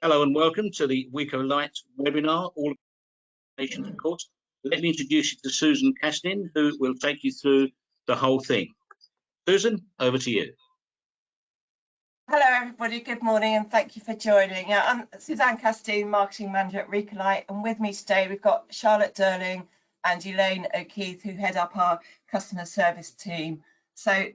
Hello and welcome to the Recolight webinar, all nations, of course. Let me introduce you to Suzanne Castine, who will take you through the whole thing. Susan, over to you. Hello everybody, good morning and thank you for joining. I'm Suzanne Castine, Marketing Manager at Recolight, and with me today we've got Charlotte Durling and Elaine O'Keefe, who head up our customer service team. So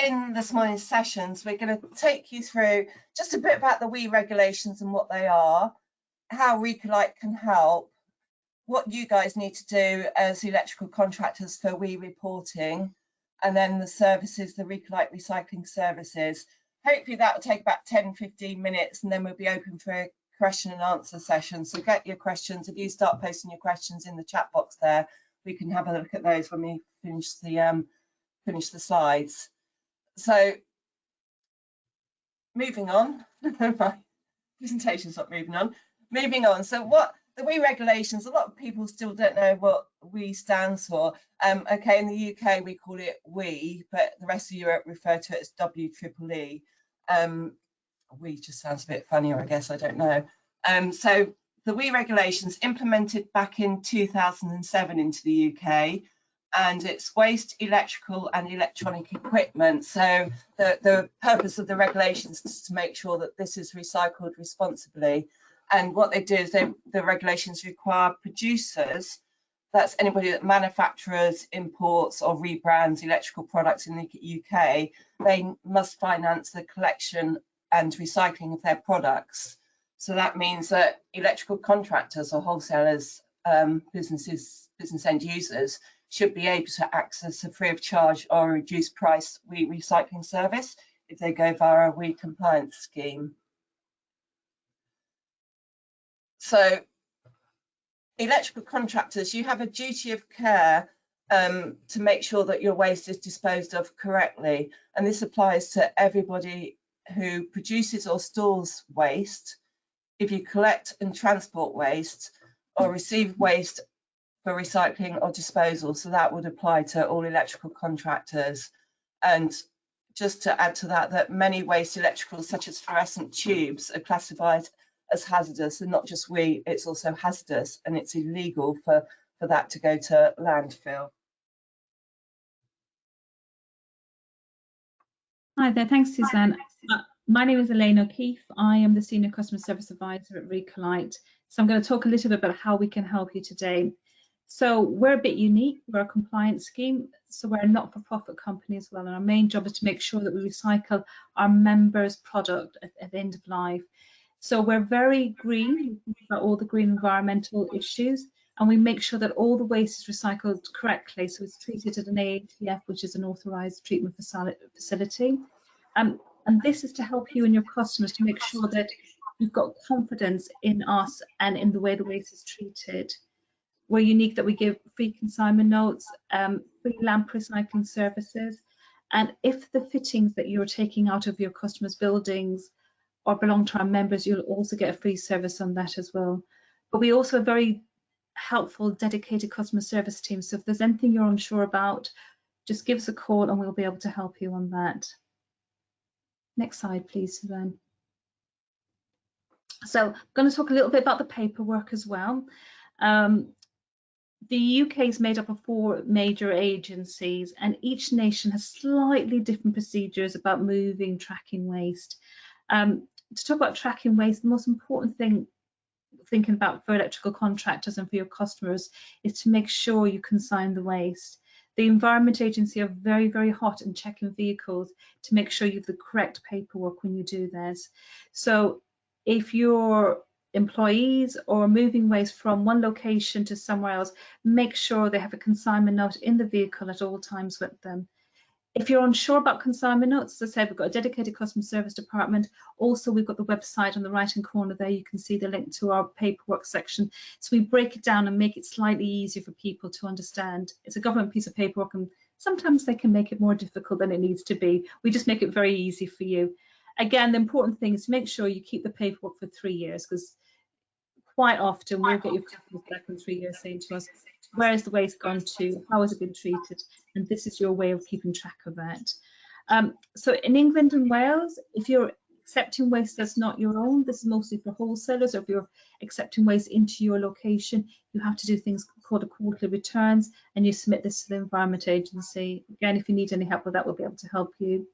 in this morning's sessions, we're going to take you through just a bit about the WEEE regulations and what they are, how Recolight can help, what you guys need to do as electrical contractors for WEEE reporting, and then the services, the Recolight recycling services. Hopefully that will take about 10-15 minutes, and then we'll be open for a question and answer session. So get your questions. If you start posting your questions in the chat box there, we can have a look at those when we finish the slides. So moving on, my presentation's not moving on. Moving on. So what the WEEE regulations? A lot of people still don't know what WEEE stands for. Okay, in the UK we call it WEEE, but the rest of Europe refer to it as WEEE. WEEE just sounds a bit funnier, I guess. I don't know. So the WEEE regulations implemented back in 2007 into the UK, and it's waste, electrical and electronic equipment. So the purpose of the regulations is to make sure that this is recycled responsibly. And what they do is the regulations require producers, that's anybody that manufactures, imports or rebrands electrical products in the UK, they must finance the collection and recycling of their products. So that means that electrical contractors or wholesalers, business end users, should be able to access a free of charge or reduced price WEEE recycling service if they go via a WEEE compliance scheme. So electrical contractors, you have a duty of care to make sure that your waste is disposed of correctly, and this applies to everybody who produces or stores waste. If you collect and transport waste or receive waste for recycling or disposal, so that would apply to all electrical contractors. And just to add to that, that many waste electricals such as fluorescent tubes are classified as hazardous, and not just WEEE, it's also hazardous, and it's illegal for that to go to landfill. Hi there, thanks Suzanne. My name is Elaine O'Keefe. I am the Senior Customer Service Advisor at Recolight. So I'm going to talk a little bit about how we can help you today. So we're a bit unique, we're a compliance scheme, so we're a not-for-profit company as well, and our main job is to make sure that we recycle our members' product at the end of life. So we're very green, we think about all the green environmental issues, and we make sure that all the waste is recycled correctly, so it's treated at an AATF, which is an authorised treatment facility. And this is to help you and your customers to make sure that you've got confidence in us and in the way the waste is treated. We're unique that we give free consignment notes, free lamp recycling services, and if the fittings that you're taking out of your customers' buildings or belong to our members, you'll also get a free service on that as well. But we also have a very helpful, dedicated customer service team. So if there's anything you're unsure about, just give us a call and we'll be able to help you on that. Next slide, please, Suzanne. So I'm going to talk a little bit about the paperwork as well. The UK is made up of 4 major agencies, and each nation has slightly different procedures about moving, tracking waste. To talk about tracking waste, the most important thing thinking about for electrical contractors and for your customers is to make sure you consign the waste. The Environment Agency are very, very hot in checking vehicles to make sure you have the correct paperwork when you do this. So if your employees or moving waste from one location to somewhere else, make sure they have a consignment note in the vehicle at all times with them. If you're unsure about consignment notes, as I said, we've got a dedicated customer service department. Also, we've got the website on the right-hand corner there. You can see the link to our paperwork section. So we break it down and make it slightly easier for people to understand. It's a government piece of paperwork, and sometimes they can make it more difficult than it needs to be. We just make it very easy for you. Again, the important thing is to make sure you keep the paperwork for 3 years, because quite often we'll get your customers back in 3 years saying to us, where has the waste gone to, how has it been treated, and this is your way of keeping track of that. So in England and Wales, if you're accepting waste that's not your own, this is mostly for wholesalers, or if you're accepting waste into your location, you have to do things called a quarterly returns, and you submit this to the Environment Agency. Again, if you need any help with that, we'll be able to help you.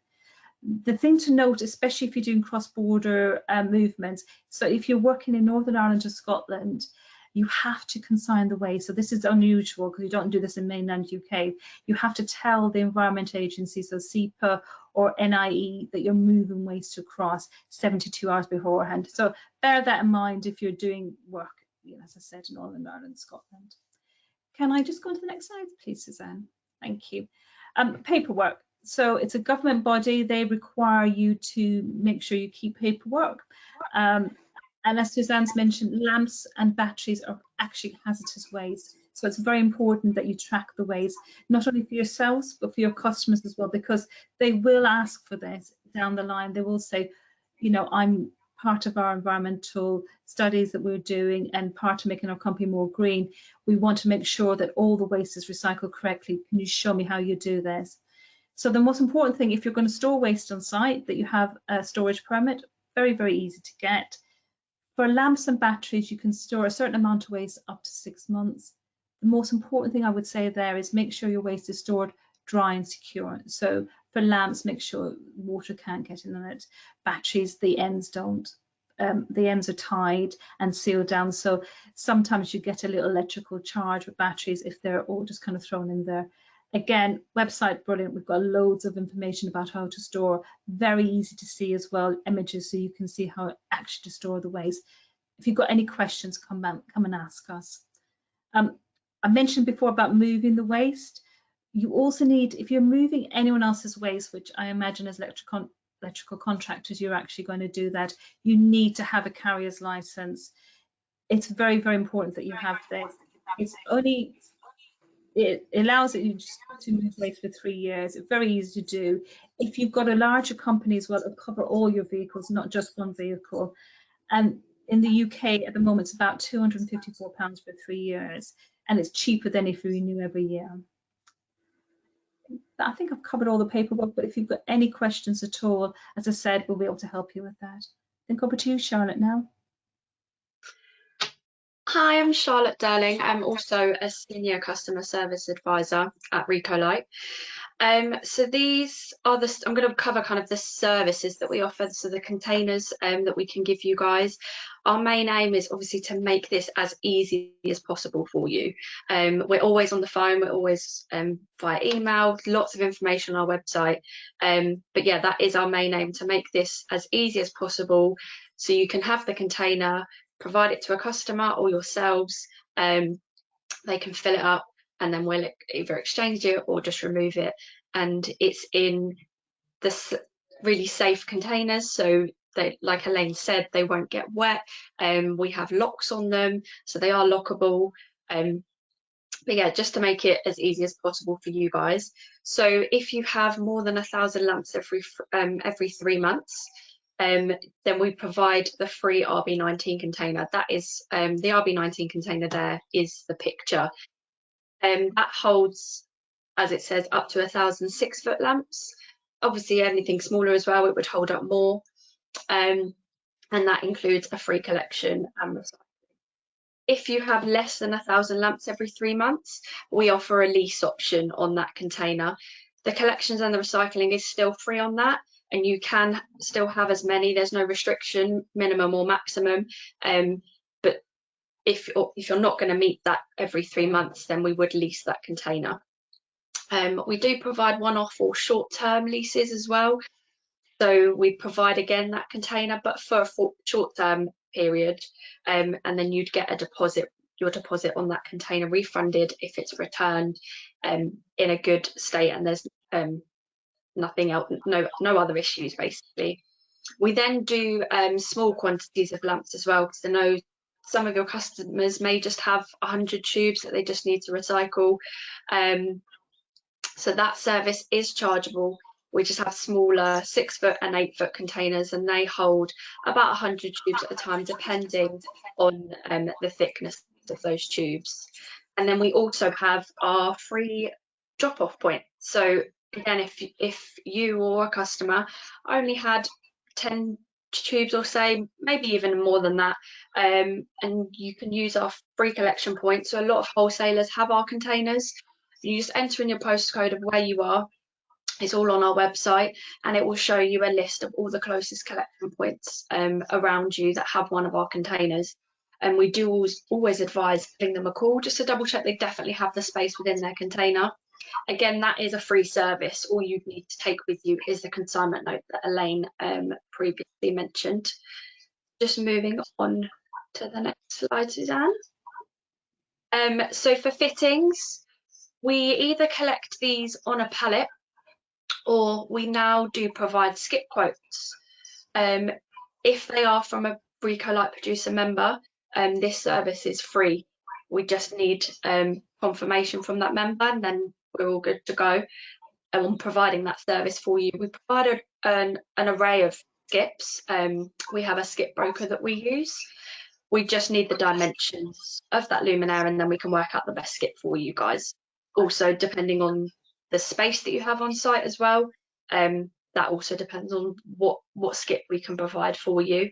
The thing to note, especially if you're doing cross-border movements, so if you're working in Northern Ireland or Scotland, you have to consign the waste. So this is unusual because you don't do this in mainland UK. You have to tell the Environment Agency, so SEPA or NIE, that you're moving waste across 72 hours beforehand. So bear that in mind if you're doing work, as I said, in Northern Ireland, Scotland. Can I just go on to the next slide, please, Suzanne? Thank you. Paperwork. So it's a government body. They require you to make sure you keep paperwork. And as Suzanne's mentioned, lamps and batteries are actually hazardous waste. So it's very important that you track the waste, not only for yourselves, but for your customers as well, because they will ask for this down the line. They will say, I'm part of our environmental studies that we're doing and part of making our company more green. We want to make sure that all the waste is recycled correctly. Can you show me how you do this? So the most important thing, if you're going to store waste on site, that you have a storage permit, very, very easy to get. For lamps and batteries, you can store a certain amount of waste up to 6 months. The most important thing I would say there is make sure your waste is stored dry and secure. So for lamps, make sure water can't get in on it. Batteries, the ends don't. The ends are tied and sealed down. So sometimes you get a little electrical charge with batteries if they're all just kind of thrown in there. Again, website brilliant. We've got loads of information about how to store. Very easy to see as well, images, so you can see how actually to store the waste. If you've got any questions, come and ask us. I mentioned before about moving the waste. You also need, if you're moving anyone else's waste, which I imagine as electrical contractors, you're actually going to do that, you need to have a carrier's license. It's very, very important that you have this. It allows you to move waste for 3 years. It's very easy to do. If you've got a larger company as well, it'll cover all your vehicles, not just one vehicle. And in the UK at the moment, it's about £254 for 3 years, and it's cheaper than if you renew every year. I think I've covered all the paperwork, but if you've got any questions at all, as I said, we'll be able to help you with that. I think over to you, Charlotte, now. Hi, I'm Charlotte Durling. I'm also a Senior Customer Service Advisor at Recolight. So these are I'm going to cover kind of the services that we offer, so the containers that we can give you guys. Our main aim is obviously to make this as easy as possible for you. We're always on the phone, we're always via email, lots of information on our website. But yeah, that is our main aim, to make this as easy as possible so you can have the container, provide it to a customer or yourselves. They can fill it up, and then we'll either exchange it or just remove it. And it's in this really safe containers, so they, like Elaine said, they won't get wet. We have locks on them, so they are lockable. But yeah, just to make it as easy as possible for you guys. So if you have more than 1,000 lamps every 3 months, then we provide the free RB19 container. That is the RB19 container. There is the picture. That holds, as it says, up to 1,000 6-foot lamps. Obviously, anything smaller as well, it would hold up more. And that includes a free collection and recycling. If you have less than 1,000 lamps every 3 months, we offer a lease option on that container. The collections and the recycling is still free on that, and you can still have as many. There's no restriction, minimum or maximum. But if you're not going to meet that every 3 months, then we would lease that container. We do provide one-off or short-term leases as well. So we provide again that container, but for a short-term period, and then you'd get a deposit, your deposit on that container refunded if it's returned in a good state and there's nothing else, no other issues basically. We then do small quantities of lamps as well, because I know some of your customers may just have 100 tubes that they just need to recycle. So that service is chargeable. We just have smaller 6-foot and 8-foot containers, and they hold about 100 tubes at a time, depending on the thickness of those tubes. And then we also have our free drop-off point. So again, if you or a customer only had 10 tubes or say, maybe even more than that. And you can use our free collection points. So a lot of wholesalers have our containers. You just enter in your postcode of where you are. It's all on our website, and it will show you a list of all the closest collection points around you that have one of our containers. And we do always advise giving them a call just to double check they definitely have the space within their container. Again, that is a free service. All you need to take with you is the consignment note that Elaine previously mentioned. Just moving on to the next slide, Suzanne. So for fittings, we either collect these on a pallet, or we now do provide skip quotes. If they are from a Recolight producer member, this service is free. We just need confirmation from that member, and then we're all good to go on providing that service for you. We provide an array of skips. We have a skip broker that we use. We just need the dimensions of that luminaire, and then we can work out the best skip for you guys. Also, depending on the space that you have on site as well, that also depends on what skip we can provide for you.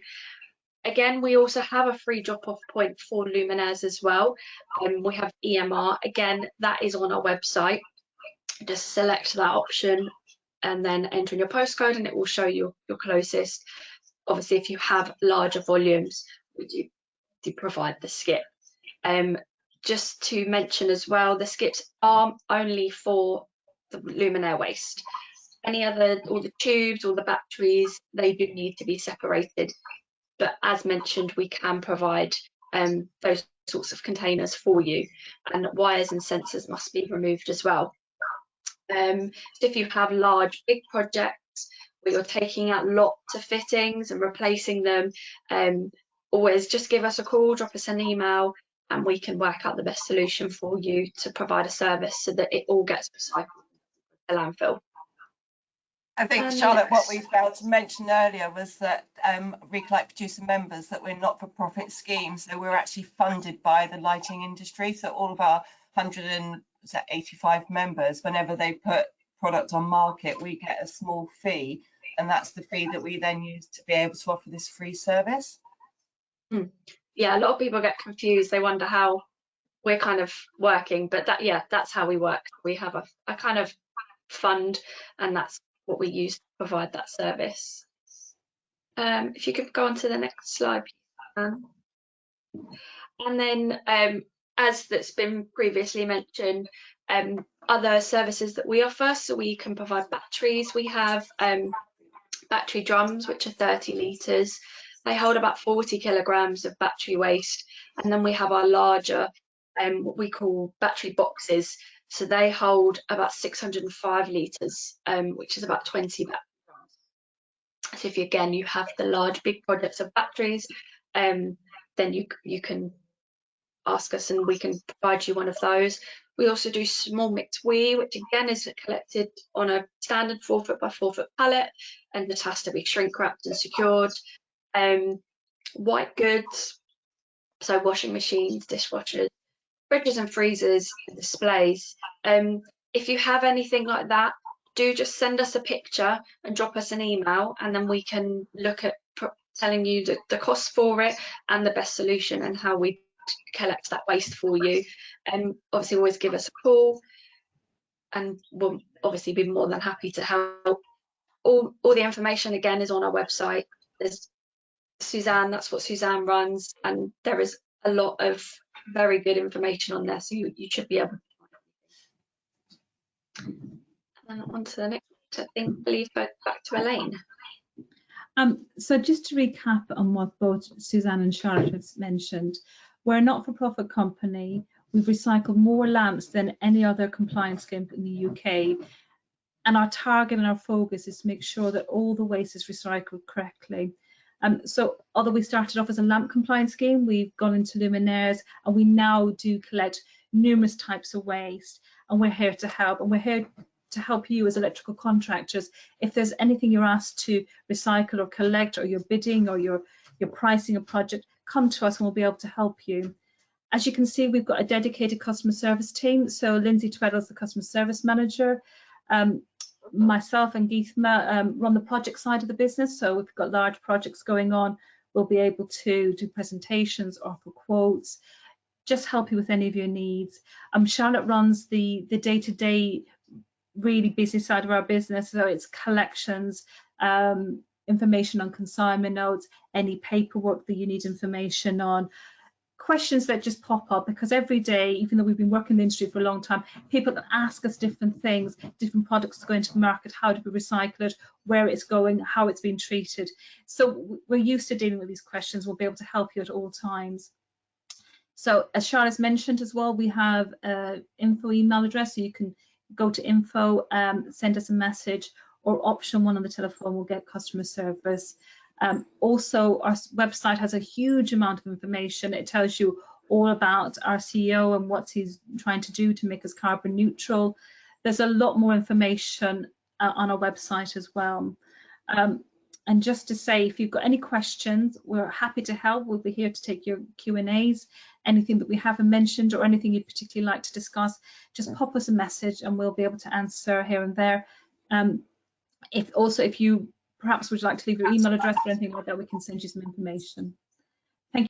Again, we also have a free drop-off point for luminaires as well. We have EMR. Again, that is on our website. Just select that option and then enter in your postcode, and it will show you your closest. Obviously, if you have larger volumes, we do provide the skip. Just to mention as well, the skips are only for the luminaire waste. All the tubes, all the batteries, they do need to be separated. But as mentioned, we can provide those sorts of containers for you, and wires and sensors must be removed as well. So if you have large, big projects where you're taking out lots of fittings and replacing them, always just give us a call, drop us an email, and we can work out the best solution for you to provide a service so that it all gets recycled in the landfill. I think, Charlotte, what we failed to mention earlier was that Recolight producer members, that we're not-for-profit schemes, so we're actually funded by the lighting industry. So all of our 185 members, whenever they put product on market, we get a small fee, and that's the fee that we then use to be able to offer this free service. Yeah, a lot of people get confused. They wonder how we're kind of working, but that's how we work. We have a kind of fund, and that's what we use to provide that service. If you could go on to the next slide, please. And then, as that's been previously mentioned, other services that we offer, so we can provide batteries. We have battery drums, which are 30 litres. They hold about 40 kilograms of battery waste. And then we have our larger, what we call battery boxes. So they hold about 605 litres, which is about 20 battery drums. So if you have the large, big projects of batteries, then you can ask us and we can provide you one of those. We also do small mixed WEEE, which again is collected on a standard 4 foot by 4 foot pallet and just has to be shrink wrapped and secured. White goods, so washing machines, dishwashers, fridges and freezers, and displays. If you have anything like that, do just send us a picture and drop us an email, and then we can look at telling you the cost for it and the best solution and how we collect that waste for you. And obviously always give us a call, and we'll obviously be more than happy to help. All the information again is on our website. There's Suzanne, that's what Suzanne runs, and there is a lot of very good information on there, so you should be able to find everything. And then on to the next, I believe back to Elaine. So just to recap on what both Suzanne and Charlotte have mentioned, we're a not-for-profit company. We've recycled more lamps than any other compliance scheme in the UK. And our target and our focus is to make sure that all the waste is recycled correctly. So although we started off as a lamp compliance scheme, we've gone into luminaires, and we now do collect numerous types of waste, and we're here to help. And we're here to help you as electrical contractors. If there's anything you're asked to recycle or collect, or you're bidding, or you're pricing a project, come to us and we'll be able to help you. As you can see, we've got a dedicated customer service team. So Lyndsey Tweddle is the customer service manager. myself and Geithma run the project side of the business. So if we've got large projects going on, we'll be able to do presentations, offer quotes, just help you with any of your needs. Charlotte runs the day-to-day really busy side of our business, so it's collections, information on consignment notes, any paperwork that you need information on, questions that just pop up, because every day, even though we've been working in the industry for a long time, people ask us different things, different products going to the market, how do we recycle it, where it's going, how it's been treated. So we're used to dealing with these questions. We'll be able to help you at all times. So as Charlotte's mentioned as well, we have an info email address, so you can go to info, send us a message, or option 1 on the telephone will get customer service. Also, our website has a huge amount of information. It tells you all about our CEO and what he's trying to do to make us carbon neutral. There's a lot more information on our website as well. And just to say, if you've got any questions, we're happy to help. We'll be here to take your Q&As. Anything that we haven't mentioned or anything you'd particularly like to discuss, just pop us a message and we'll be able to answer here and there. If you perhaps would like to leave your email address or anything like that, we can send you some information.